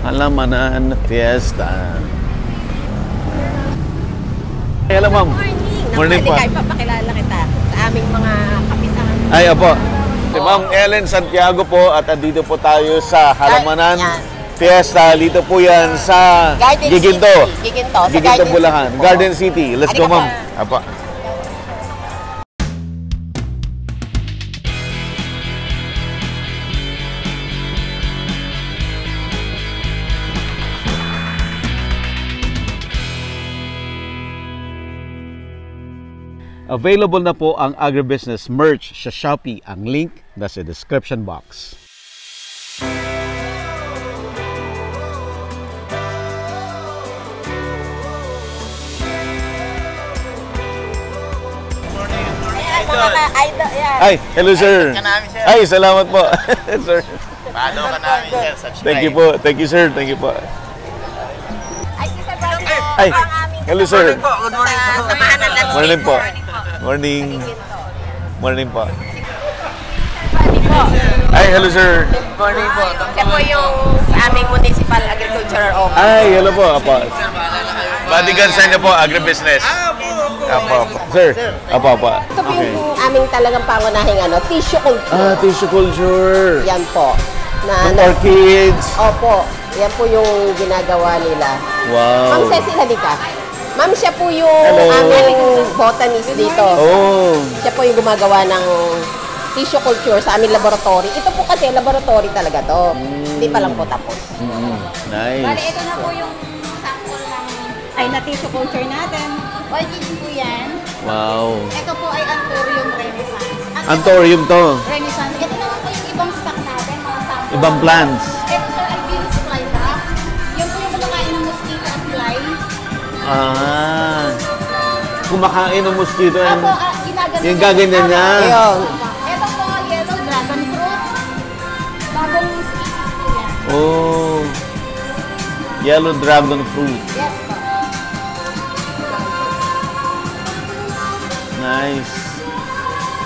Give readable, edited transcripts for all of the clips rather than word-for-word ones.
Halamanan Fiesta. Hello, ma'am. Morning po. Kayo, papakilala kita sa aming mga kapitan. Ay, opo. Si Ma'am Ellen Santiago po at andito po tayo sa Halamanan Fiesta. Dito po yan sa Giginto. Giginto, Bulacan. Garden City. Let's go, ma'am. Apa. Available na po ang agribusiness merch sa Shopee. Ang link nasa description box. Ay, hello sir. Ay, salamat po. Sir. Follow ka namin, sir. Subscribe. Thank you po. Thank you sir. Thank you po. Ay, hello sir. Good morning po. Samahan ng landscape. Morning po. Morning. Morning po. Ay, hello sir. Morning po. Siya po yung sa aming municipal agricultural office. Ay, hello po. Apo. Bodyguard sa inyo po, agribusiness. Apo. Sir. Apo. Ito po yung aming talagang pangunahing tissue culture. Ah, tissue culture. Yan po. Ng orchids. Opo. Yan po yung ginagawa nila. Wow. Ma'am Cecil, halika. Ma'am, siya po yung aming botanist dito. Oh. Siya po yung gumagawa ng tissue culture sa aming laboratory. Ito po kasi laboratory talaga to. Hindi pa lang po tapos. Nice. Bali, ito na po yung sample ng na tissue culture natin. Orchids po yan. Wow. Ito po ay Anthurium renaissance. Anthurium to. Renaissance. Ito naman po yung ibang stock natin, mga sample. Ibang plants. Ito sir ay Venus flytrap. Yun po yung kumakain ng mosquito at fly. Ah. Kumakain ng mosquito. Ako, ginaganyan. Yung gaganyan niya. Ayun. Ito po, yellow dragon fruit. Bagong species po yan. Oh. Yellow dragon fruit. Yes po. Nice.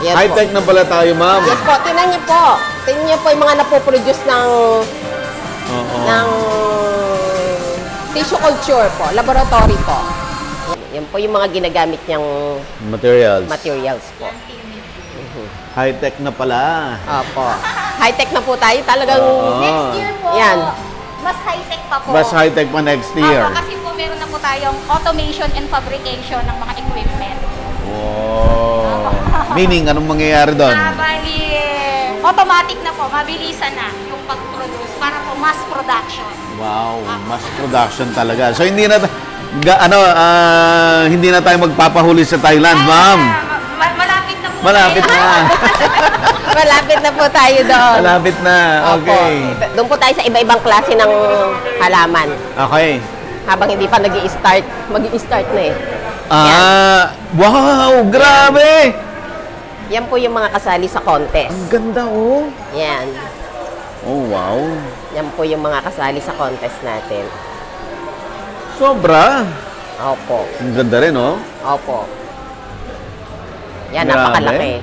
Yan High-tech na pala tayo, ma'am. Yes po, tingnan niyo po. Tingnan niyo po yung mga napoproduce ng tissue culture po, laboratory po. Yan po yung mga ginagamit niyang materials po. High-tech na pala. Opo. High-tech na po tayo. Talagang Next year po, Yan. mas high-tech pa po. Mas high-tech pa next year. Opo, kasi po meron na po tayong automation and fabrication ng mga equipment. Oh. Meaning, anong mangyayari doon? Bali, automatic na po, mabilisan na yung pag-produce para po mass production. Wow, mass production talaga. So hindi na hindi na tayo magpapahuli sa Thailand, ma'am. Malapit na po. Malapit na. malapit na po tayo doon. Malapit na. Okay. Opo. Doon po tayo sa iba-ibang klase ng halaman. Okay. Habang hindi pa nag-i-start, mag-i-start na eh. Wow, grabe. Yan po yung mga kasali sa contest. Ang ganda, oh. Yan. Oh, wow. Yan po yung mga kasali sa contest natin. Sobra. Opo. Ang ganda rin, oh. Opo. Yan, Grabe. napakalaki.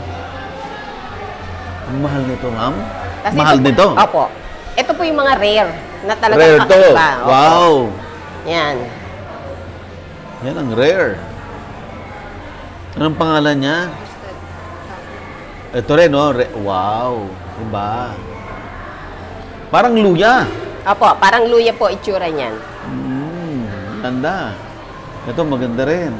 Ang mahal nito, ma'am. Tas Mahal ito po- nito. Opo. Ito po yung mga rare na talagang Rare to. kakaiba. Opo. Wow. Yan. Yan ang rare. Anong pangalan niya? Ito rin, oh. Wow. Diba? Parang luya. Opo, parang luya po itsura niyan. Ganda. Ito, maganda rin.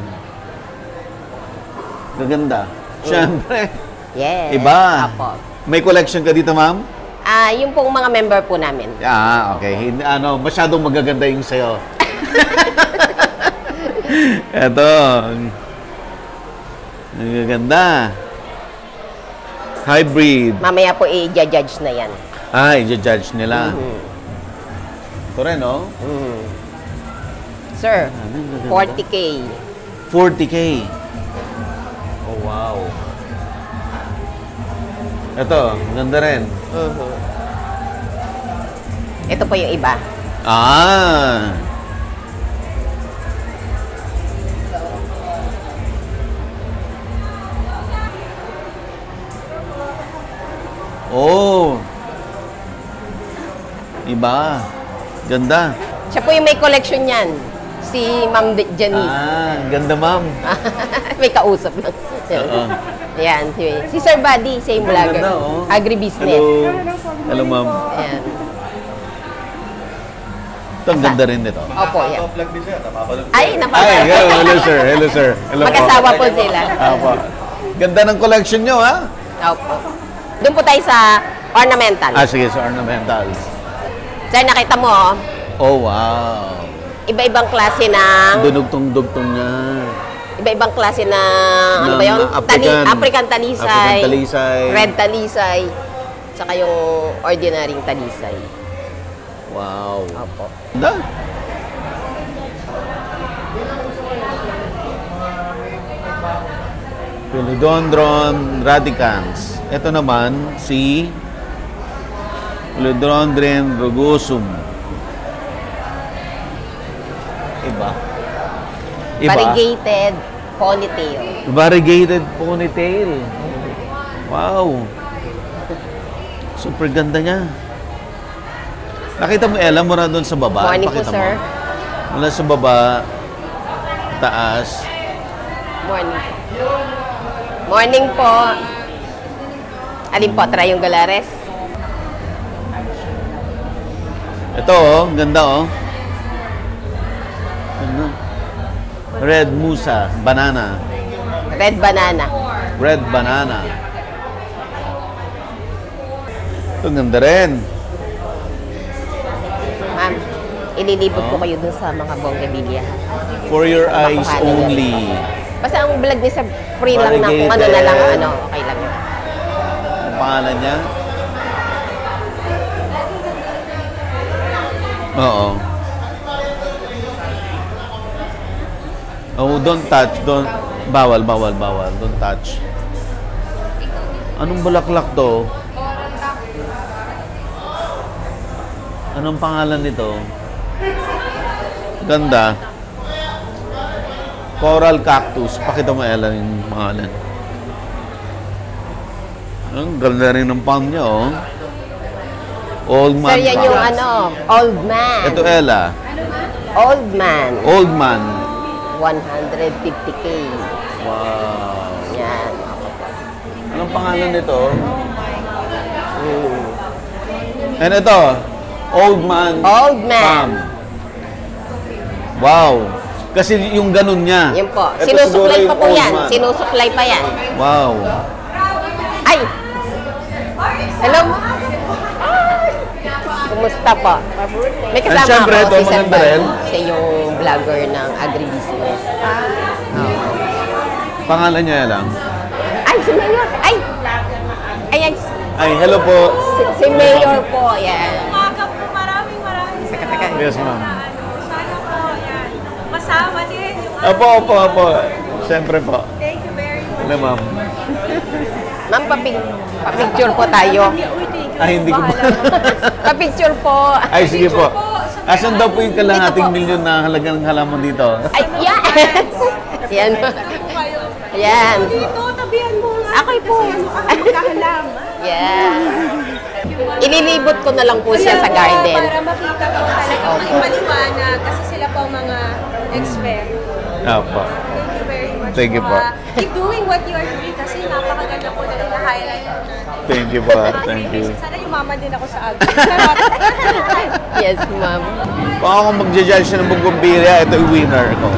Gaganda. Siyempre. Yes. Iba. Opo. May collection ka dito, ma'am? Yung pong mga member po namin. Okay. Masyadong magaganda yung sa'yo. Ito. Ang gaganda. Hybrid. Mamaya po i-judge na yan. I-judge nila. Ito rin, oh. Sir, Ang gaganda. 40K. 40K. Oh, wow. Ito, ang ganda rin. Ito po yung iba. Oh. Iba. Ganda. Siya po yung may collection niyan. Si Ma'am Janice. Ganda, ma'am. May kausap lang. Oo. Yan. Si Sir Buddy, same vlogger. Ganda, oh. Agribusiness. Hello. Hello, ma'am. Ayan. Ito, ang ganda rin nito. Opo, yan. Vlog din siya, napapanood. Ay, Hello, sir. Hello, sir. Hello po. Mag-asawa po sila. Opo. Ganda ng collection nyo, ha? Opo. Doon po tayo sa ornamental. Sige, sa ornamentals. Sir, nakita mo, oh, Oh, wow. iba-ibang klase ng... Dunugtong-dugtong niya. Iba-ibang klase ng... Ano ba yun? African talisay. African talisay. Red talisay. Tsaka yung ordinaryong talisay. Wow. Opo. Ganda. Philodendron radicans. Ito naman si Philodendron rugosum. Iba. Variegated ponytail. Variegated ponytail. Wow. Super ganda niya. Nakita mo, Ella, mura doon sa baba. Morning po, Pakita sir. mo. Mula sa baba, taas. Morning. Morning po. Alin po, triangulares? Ito, oh. Ganda, oh. Ano? Red Musa. Banana. Red banana. Red banana. Ito, ganda rin. Ma'am, ililibot ko kayo dun sa mga bonggabilya. For your eyes Makuhanan only. Basta ang vlog niya sa free lang na kung ano na lang, ano, okay lang yun. Ang pangalan niya? Oo. Oh, don't touch. Don't. Bawal. Don't touch. Anong bulaklak to? Anong pangalan nito? Ganda. Coral cactus. Pakita mo, Ella, yung pangalan. Ang ganda rin ng palm niya, oh. Old man. Sir, yan yung ano, old man. Ito, Ella. Old man. Old man. 150K. Wow. Yan. Anong pangalan nito? And ito, Old Man. Old man. Palm. Wow. Kasi yung ganun niya. Yan po. Ito Sinusuklay siguro pa po yung yan. Old Man. Sinusuklay pa yan. Wow. Ay! Hello? Kumusta po? May And kasama syempre, ako, ito, si Sir maganda Buddy. rin. Siya yung vlogger ng agribusiness. Pangalan niya lang. Ay, si Mayor! Ay! Ayan, Ay, hello po. si Mayor po. Yan. Umaga po, maraming Teka. Yes, ma'am. Sana po, yan. Masama din yung Opo. Siyempre po. Thank you very much. Hello, ma'am. Ma'am, papicture po tayo. Ay, hindi ko po. Papicture po. Ay, sige po. Asan daw po yung kalahating milyon na halaga ng halaman dito? Ay, yan! Yan. Yan. Dito, tabihan mo nga. Ako'y po. Kahalam. Yan. Ililibot ko na lang po siya sa garden. Para makita ko talaga may paliwanag kasi sila po ang mga expert. Opo. Thank you very much. Thank you po. Keep doing what you are doing kasi napakaganda po na rin-highlight po natin. Thank you po. Thank you. Sana yumaman din ako sa agri. Yes, ma'am. Kung ako mag-judge ng Bugumbiria, ito yung winner ko.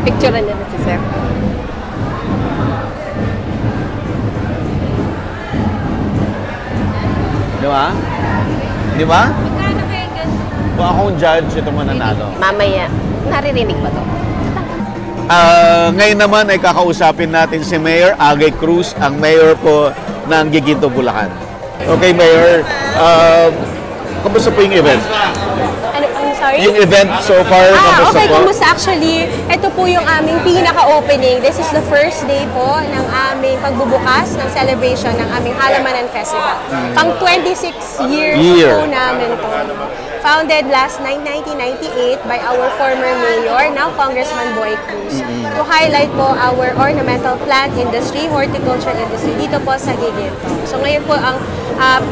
Picture na niya si sir. Di ba? Di ba? Magkano kaya ganito? Kung akong judge, ito mananalo. Mamaya, naririnig ba to? Ngayon naman ay kakausapin natin si Mayor Agay Cruz, ang mayor po ng Giginto, Bulacan. Okay, Mayor. Kamusta po yung event? Ano, I'm sorry? Yung event so far, kamusta okay, po? kumusta? Actually, ito po yung aming pinaka-opening. This is the first day po ng aming pagbubukas ng celebration ng aming Halamanan Festival. Pang 26 years po namin to. Founded last 1998 by our former mayor, now Congressman Boy Cruz, to highlight po our ornamental plant industry, horticulture industry dito po sa Giginto. So ngayon po ang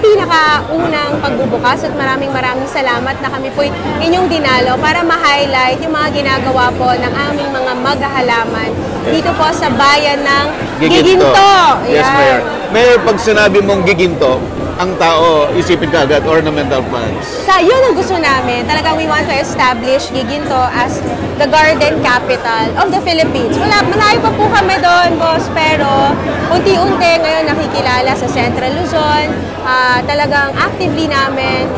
pinakaunang pagbubukas at maraming salamat na kami po inyong dinalo para ma-highlight yung mga ginagawa po ng aming mga maghahalaman dito po sa bayan ng Giginto. Yes, Ayan. Mayor. Mayor, pag sinabi mong Giginto, ang tao isipin ka agad ornamental plants. Yun ang gusto namin. Talagang we want to establish Giginto as the garden capital of the Philippines. Malayo pa po kami doon, boss, pero unti-unti ngayon nakikilala sa Central Luzon. Talagang actively namin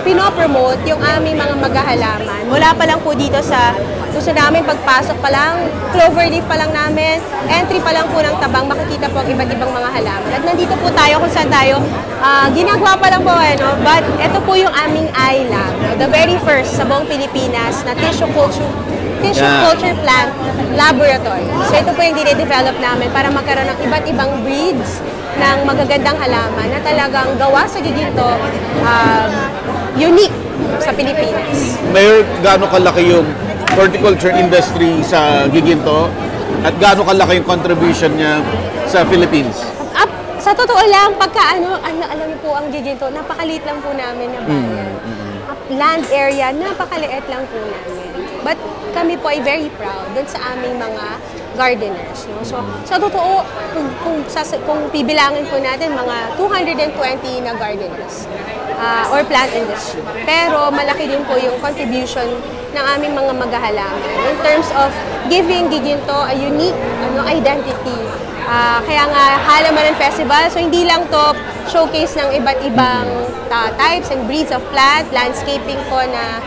pinopromote yung aming mga maghahalaman. Mula pa lang po dito sa gusto namin pagpasok pa lang, clover leaf pa lang namin, entry pa lang po ng tabang, makikita po ang iba't ibang mga halaman. At nandito po tayo kung saan tayo, ginagawa pa lang po, but ito po yung aming iLab, the very first sa buong Pilipinas na tissue culture plant laboratory. So ito po yung dine-develop namin para magkaroon ng iba't ibang breeds ng magagandang halaman na talagang gawa sa Giginto, unique sa Pilipinas. Mayor, gaano kalaki yung horticulture industry sa Giginto at gaano kalaki yung contribution niya sa Philippines? Sa totoo lang, pagka alam niyo po ang Giginto, napakaliit lang po namin na bayan. Land area, napakaliit lang po namin. But kami po ay very proud dun sa aming mga gardeners. No? So, sa totoo, kung bibilangin po natin, mga 220 na gardeners or plant industry. Pero malaki din po yung contribution ng aming mga maghahalaman in terms of giving Giginto a unique identity. Kaya nga, Halamanan Festival, so hindi lang to showcase ng iba't ibang types and breeds of plant, landscaping po na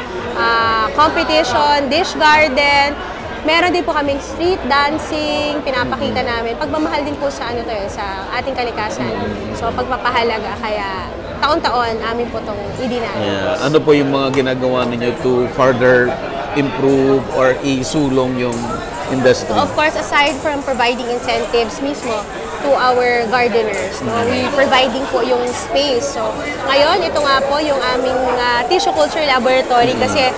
competition, dish garden. Meron din po kaming street dancing, pinapakita namin. Pagmamahal din po sa sa ating kalikasan. So pagpapahalaga, kaya taon-taon amin po itong idinalo. Yeah. Ano po yung mga ginagawa ninyo to further improve or isulong yung industry? Of course, aside from providing incentives mismo to our gardeners, we providing po yung space. So, ngayon, ito nga po yung aming tissue culture laboratory kasi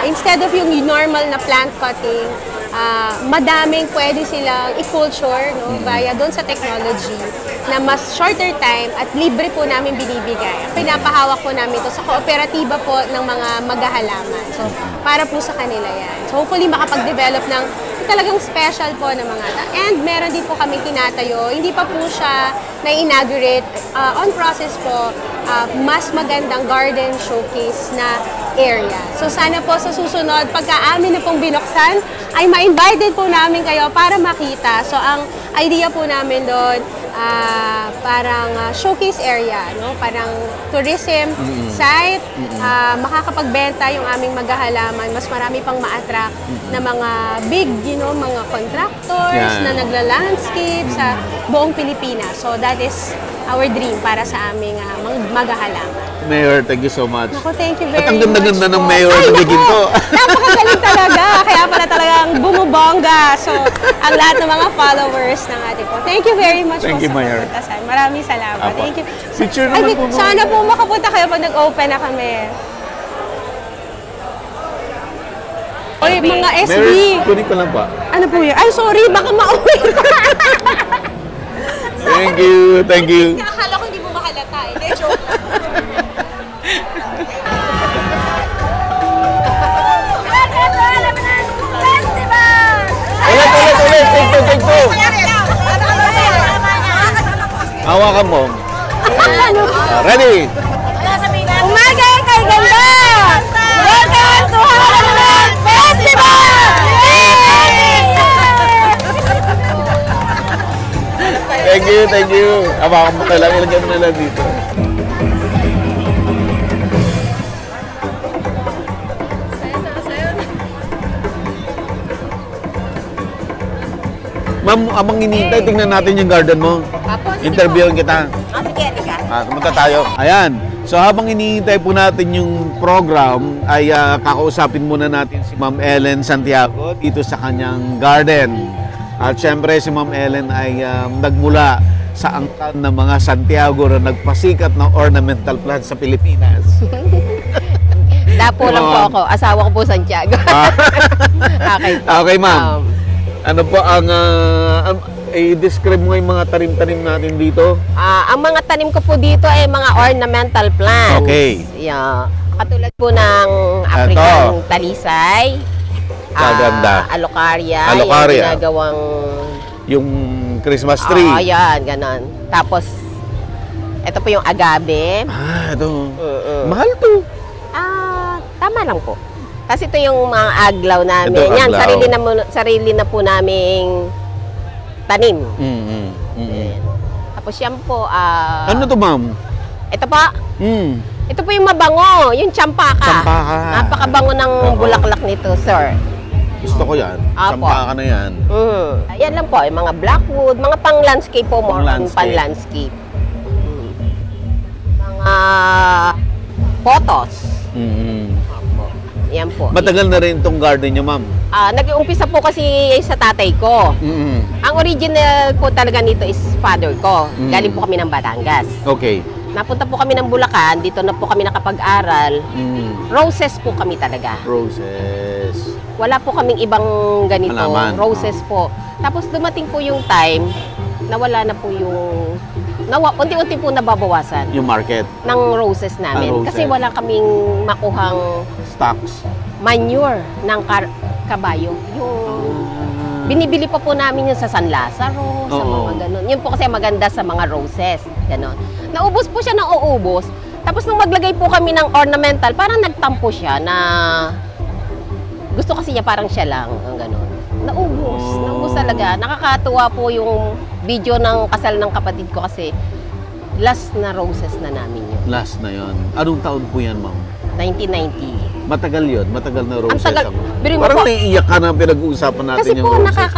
instead of yung normal na plant cutting, madaming pwede silang i-culture via doon sa technology na mas shorter time at libre po namin binibigay. Pinapahawak po namin ito sa kooperatiba po ng mga maghahalaman. So, para po sa kanila yan. So, hopefully makapag-develop ng talagang special po na mga. And meron din po kami tinatayo. Hindi pa po siya na-inaugurate. On process po, mas magandang garden showcase na area. So sana po sa susunod, pagka amin na pong binuksan, ay ma-invited po namin kayo para makita. So ang idea po namin doon, parang showcase area, parang tourism site, makakapagbenta yung aming maghahalaman, mas marami pang ma-attract na mga big, mga contractors na nagla-landscape sa buong Pilipinas. So that is our dream para sa aming maghahalaman. Mayor, thank you so much. Ako, thank you very much. At ang ganda-ganda ng po. Mayor ng Giginto. Napakagaling talaga. Kaya pala talagang bumubongga. So, ang lahat ng mga followers ng ating po. Thank you very much Thank po you, sa Mayor. pagpuntasan. Maraming salamat. Apa. Thank you. Picture naman po. Sana po makapunta kayo pag nag-open na kami. Oy, mga SB. Mayor, kunin ko lang pa. Ano po yun? Ay, sorry. Baka mauwi pa. Thank you. Thank you. Akala ko hindi mo mahalata. Hindi, joke lang. Ulit. Take two. Hawakan mo. Ready? Umaga kay ganda! Welcome to Halamanan Festival! Thank you. Hawakan mo lang. Ilagyan mo na lang dito. Ma'am, amang hinihintay, tingnan natin yung garden mo. Interviewin kita. Sige, ka. Pumunta tayo. Ayan. So habang hinihintay po natin yung program, ay kakausapin muna natin si Ma'am Ellen Santiago dito sa kanyang garden. At syempre si Ma'am Ellen ay nagmula sa angkan ng mga Santiago na nagpasikat ng ornamental plants sa Pilipinas. Dapo lang po ako. Asawa ko po Santiago. Okay po. Okay, ma'am. Ano po ang i-describe mo yung mga tanim-tanim natin dito. Ang mga tanim ko po dito ay mga ornamental plants. Okay. Yeah. Katulad po ng African talisay. Kaganda. Alocaria. Alocaria. Yung ginagawang... Yung Christmas tree. Ayan, ganon. Tapos, ito po yung agave. Ito. Mahal to. Tama lang po. Kasi ito yung mga aglaw namin. Ito, Yan, aglaw. sarili na po naming tanim. Ayan. Tapos yan po, Ano to, ma'am? ito po, ito po yung mabango, yung champaka. Champaka. Napakabango ng bulaklak nito, sir. Gusto ko yan. Apo. Sampaka na yan. Ayan lang po, yung mga blackwood, mga pang-landscape po, more on Pang-landscape. pang-landscape. Mga photos. Yan po. Matagal na rin tong garden niyo, ma'am. Nag-uumpisa po kasi sa tatay ko. Ang original po talaga nito is father ko. Galing po kami ng Batangas. Okay. Napunta po kami ng Bulacan, dito na po kami nakapag-aral. Roses po kami talaga. Roses. Wala po kaming ibang ganito. Halaman. Roses po. Tapos dumating po yung time na wala na po yung... unti-unti po nababawasan Yung market. ng roses namin. Roses. Kasi wala kaming makuhang Stocks. manure ng kabayo. Yung binibili pa po namin yun sa San Lazaro, sa Oo. mga ganun. Yun po kasi maganda sa mga roses. Ganon. Naubos po siya ng uubos. Tapos nung maglagay po kami ng ornamental, parang nagtampo siya na gusto kasi niya parang siya lang. Ang ganon. Naubos. Naubos talaga. Nakakatuwa po yung video ng kasal ng kapatid ko kasi last na roses na namin yun. Last na yon. Anong taon po yan, ma'am? 1990. Matagal yun. Matagal na roses. Ang tagal. Biruin mo Parang po. naiiyak ka na pinag-uusapan natin Kasi yung po, roses.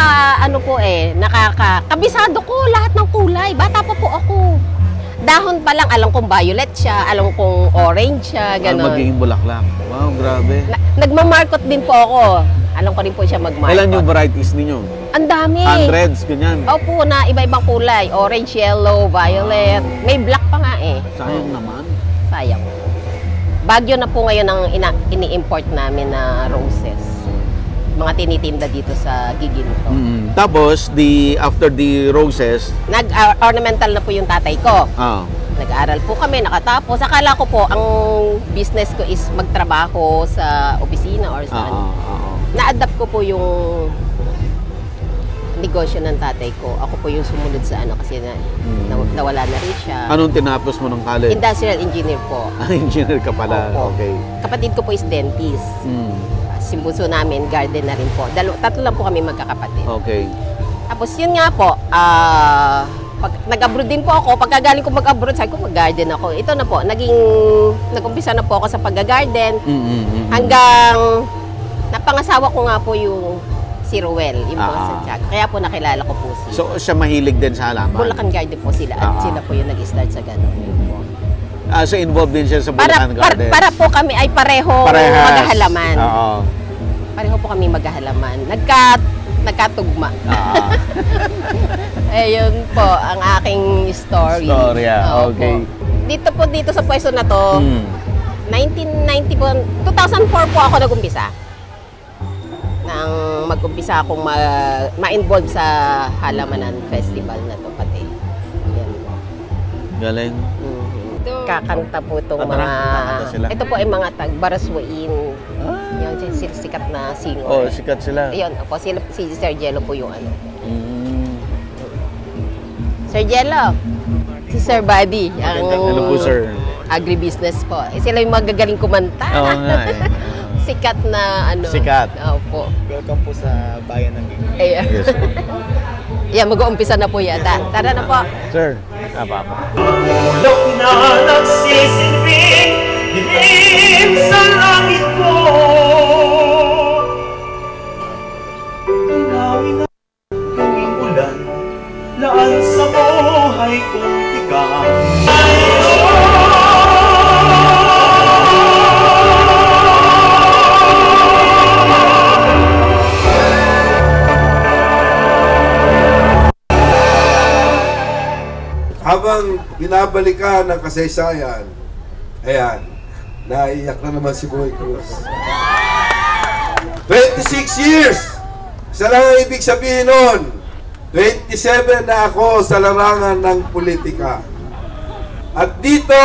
kabisado ko lahat ng kulay. Bata pa po ako. Dahon pa lang, alam kong violet siya, alam kong orange siya, Parang gano'n. magiging bulaklak. Wow, grabe. Nagmamarkot din po ako. Alam ko rin po siya magmarkot. Ilan yung varieties ninyo? Ang dami. Hundreds, ganyan. Opo, na iba-ibang kulay. Orange, yellow, violet. May black pa nga eh. Sayang naman. Sayang. Bagyo na po ngayon ang ini-import namin na roses. Mga tinitinda dito sa Giginto. Tapos, after the roses, Nag-ornamental na po yung tatay ko. Nag-aaral po kami, nakatapos. Akala ko po, ang business ko is magtrabaho sa opisina or sa ano. Na-adapt ko po yung negosyo ng tatay ko. Ako po yung sumunod sa ano kasi nawala na rin siya. Anong tinapos mo ng college? Industrial engineer po. Engineer ka pala. Opo. Okay. Kapatid ko po is dentist. Simbuso namin, garden na rin po. Tatlo lang po kami magkakapatid. Okay. Tapos yun nga po, pag nag-abroad din po ako, pagkagaling ko mag-abroad, sabi ko mag-garden ako. Ito na po, nag-umpisa na po ako sa pag-garden. Hanggang napangasawa ko nga po yung si Ruel, yung po sa Tiago. Kaya po nakilala ko po siya. So, siya mahilig din sa halaman? Bulacan Garden po sila at sila po yung nag-start sa gano'n. So, involved din siya sa Bulacan Garden? Para po kami ay pareho maghahalaman. Pareho po kami maghahalaman. Nagkatugma. Ayun po, ang aking story. Storya, okay. Dito sa pwesto na to, 1990 po, 2004 po ako nag-umpisa. Nang mag-umpisa akong ma-involve sa Halamanan Festival na to pati. Yan. Galing. Kakanta po itong mga... Ito po ay mga tag-Baraswain. Yung sikat na singer. Oh, sikat sila. Ayun, po, si Sir Jello po yung ano. Sir Jello, si Sir Buddy. Hello po, sir. Agribusiness po. Sila yung magagaling kumanta. Oo nga eh. Sikat na ano. Sikat. Opo. Welcome po sa bayan ng Giginto. Ayan. Yes. Yan, mag-uumpisa na po yata. Tara na po. Sir. Papa. Bulok na nagsisilbing dilim sa langit mo. Tinawin na tuwing ulan, laan sa buhay kong tigang. Habang binabalikan ng kasaysayan, ayan, naiyak na naman si Boy Cruz. 26 years! Isa lang ang ibig sabihin nun. 27 na ako sa larangan ng politika. At dito,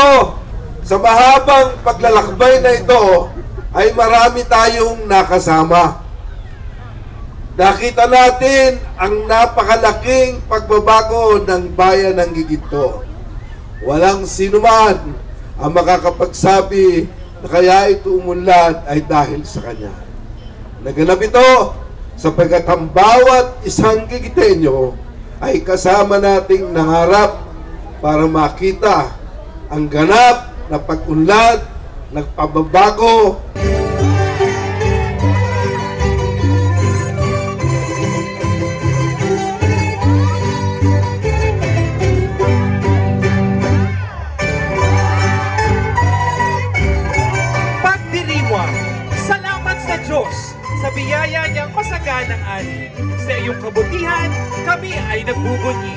sa mahabang paglalakbay na ito, ay marami tayong nakasama. Nakita natin ang napakalaking pagbabago ng bayan ng Giginto. Walang sinuman ang makakapagsabi na kaya ito umunlad ay dahil sa kanya. Naganap ito sapagkat ang bawat isang Gigitenyo ay kasama nating nangarap para makita ang ganap na pag-unlad, nagpababago. Pagdiriwang, salamat sa Diyos sa biyaya niyang masaganang ani. Sa iyong kabutihan, kami ay nagbubunyi.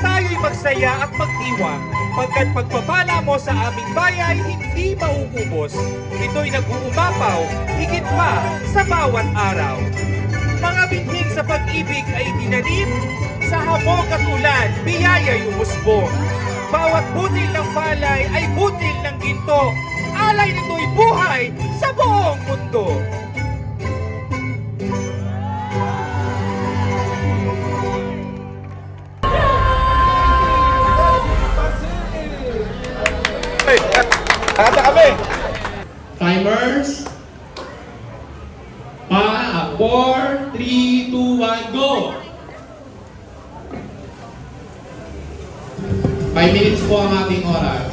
Tayo'y magsaya at magdiwang, pagkat pagpapala mo sa aming bayay hindi mauubos. Ito'y nag-uumapaw, higit pa sa bawat araw. Mga binhig sa pag-ibig ay tinanim, sa hamog at ulan, biyaya'y umusbong. Bawat butil ng palay ay butil ng ginto, alay nito'y buhay sa buong mundo. Kata kami! Timers. 4, 3, 2, 1, go! 5 minutes po ang ating oras.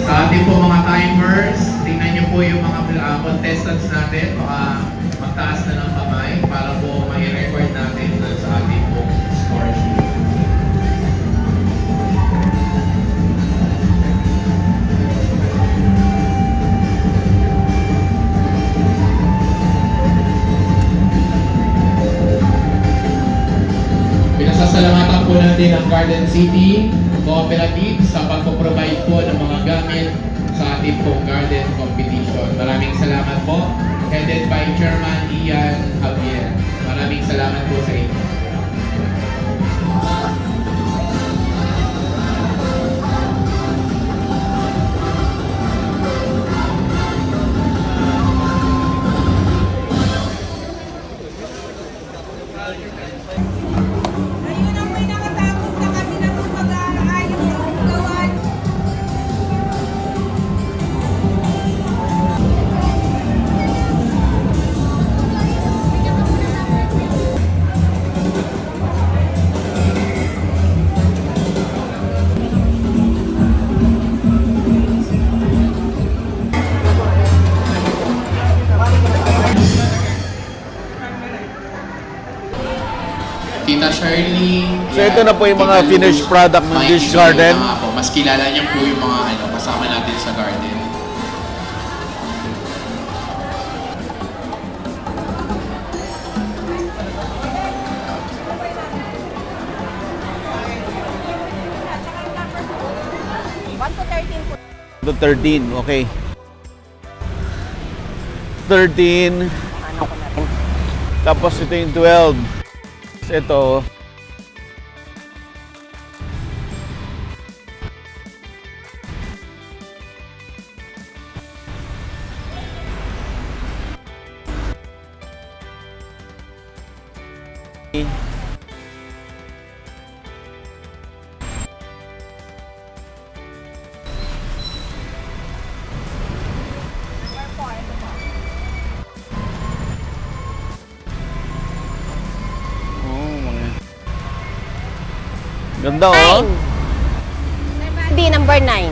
Sa ating po mga timers, tingnan niyo po yung mga contestants natin. Baka magtaas na ng kamay para po mai-record natin sa ating po score sheet. Pinasasalamatan po natin ang Garden City Cooperative sa pagpo-provide po ng mga gamit sa ating pong garden competition. Maraming salamat po. Headed by Chairman Ian Javier. Maraming salamat po sa inyo. Ayun ang may nakatakot na kami na mag-aayos ng gawan. Tita Shirley. So ito na po yung mga finished product ng Dish Garden. Mas kilala niyo po yung mga kasama natin sa garden. To 13, okay. 13. Tapos ito yung 12. Ito. Ganda oh. 9. Hindi, number 9.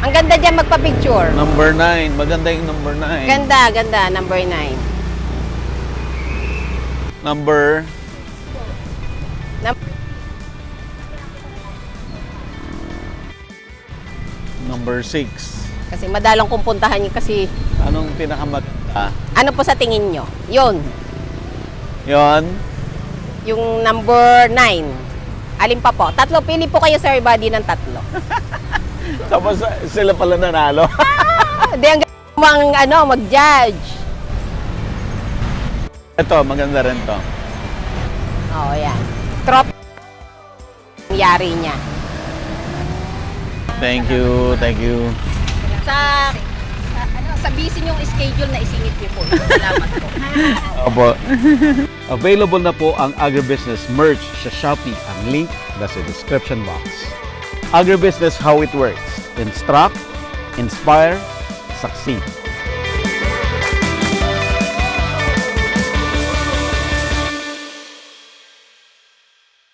Ang ganda dyan magpa-picture. Number 9. Maganda yung number 9. Ganda, ganda. Number 9. Number... Number 6. Kasi madalang kong puntahan yun kasi Anong pinakamat... Ano po sa tingin nyo? Yun. Yon. Yung number 9. Alin pa po? Tatlo. Pili po kayo, Sir Buddy, ng tatlo. Tapos sila pala nanalo. Hindi, ang mag-judge. Ito, maganda rin to. Oo, yan. Trop. Yari niya. Thank you, thank you. Sa busy yung schedule na isingit niyo po. Salamat po. Opo. Available na po ang Agribusiness merch sa Shopee. Ang link nasa description box. Agribusiness, how it works. Instruct, inspire, succeed.